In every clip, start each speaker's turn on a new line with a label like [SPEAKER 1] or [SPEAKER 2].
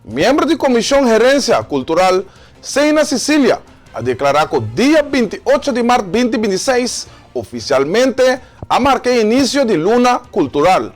[SPEAKER 1] membro da Comissão Gerência Cultural, Seina Sicília, a declarar que o dia 28 de março de 2026, oficialmente, a marca o início de Luna Cultural.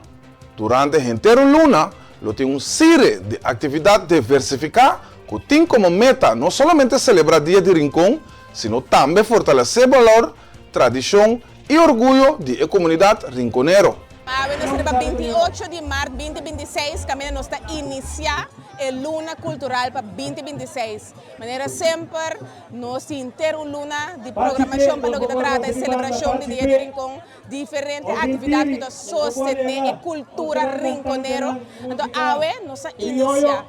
[SPEAKER 1] Durante a inteira Luna, tem uma série de atividades diversificadas que tem como meta não somente celebrar o Dia de Rincón, sino também fortalecer valor, tradição e orgulho da comunidade rinconero.
[SPEAKER 2] Para 28 de março de 2026, também nós estamos iniciar a Luna Cultural para 2026. De maneira sempre, nós temos uma luna de programação para o que trata de celebração do Dia de Rincón, diferentes atividades que sostenem a cultura rinconero. Então, agora, nós iniciamos.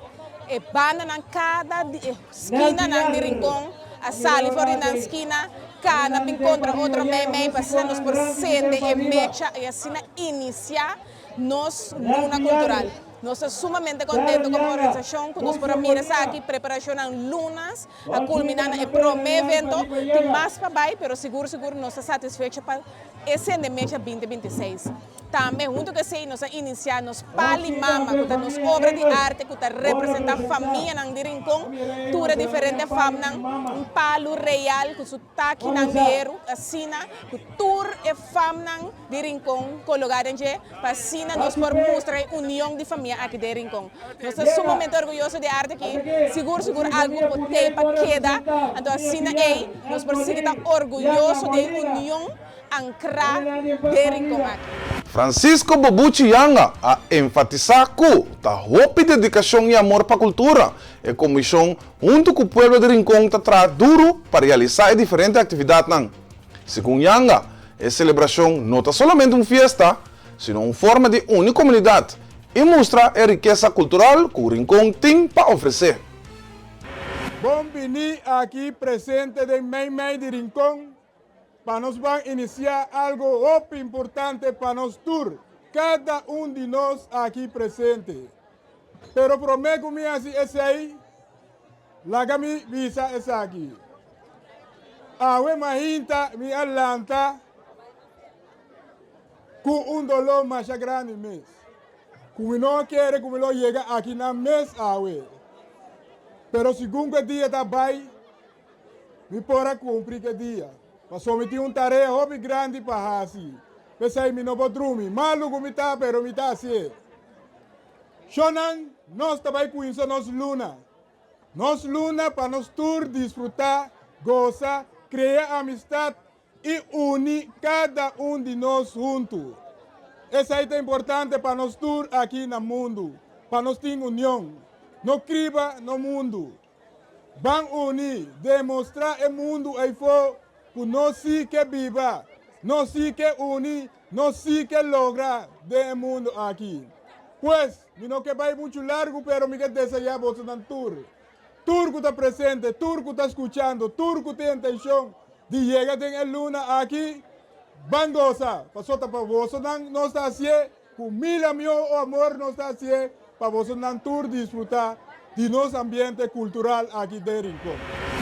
[SPEAKER 2] E banda na cada esquina de Rincón, a sala fora na esquina, cada encontra outro meme para sermos presentes e mecha e assim iniciar nossa Luna Cultural. Nós estamos sumamente contentes com a organização, que nós podemos mirar aqui, preparação de lunas, a culminar no próximo evento, tem mais para baixo, mas seguro nós estamos satisfeitos para esse mecha 2026. Também, junto com isso, nós iniciamos nos Palimama, que é nossa obra de arte, que representa a família de Rincón, toda diferente família, um palo real, que está aqui no dinheiro, assim, que toda a família de Rincón, colocada em para assim, nós podemos mostrar a união de família aqui de Rincón. Nós estamos sumamente orgulhosos de arte aqui, seguro algo pode para quedar, então assim, nós podemos estar orgulhosos da união ancrada de Rincón aqui.
[SPEAKER 1] Francisco Bobuchi Yanga a enfatizar que a roupa de dedicação e amor para a cultura e comissão junto com o povo de Rincón está duro para realizar diferentes atividades. Segundo Yanga, a celebração não é somente uma festa, sino uma forma de unir a comunidade e mostrar a riqueza cultural que o Rincón tem para oferecer.
[SPEAKER 3] Bom venir aqui presente de Meimei de Rincón. Para nós vamos iniciar algo muito importante para nós tour, cada de nós aqui presente. Pero prometo que assim esse aí, laga mi visa essa aqui. Awe mahinta mi alanta com dolor mais grande mês. Como não quer, como não chega aqui na mês awe. Pero segundo dia da bai, me pora cumprir que dia. Mas someti tarefa muito grande para fazer. Pensei que não vou dormir. Maluco me está, pero me está assim. Shonan, nós também conhecemos nossa luna. Nossa luna para nós tour desfrutar, gozar, criar amistade e unir cada de nós juntos. Isso aí é importante para nós tour aqui no mundo. Para nós ter união. Não criba no mundo. Vamos unir, demonstrar o mundo aí fora. Que não se que viva, não se que unir, não se que logra do mundo aqui. Pues, não que vai muito largo, pero me quero desejar você na tour. Tour que está presente, tour que está escutando, tour que tem intenção de chegar em luna aqui, van gozar. Passou para você não está assim, com mil amor não está assim, para você na tour disfrutar de nosso ambiente cultural aqui de Rincón.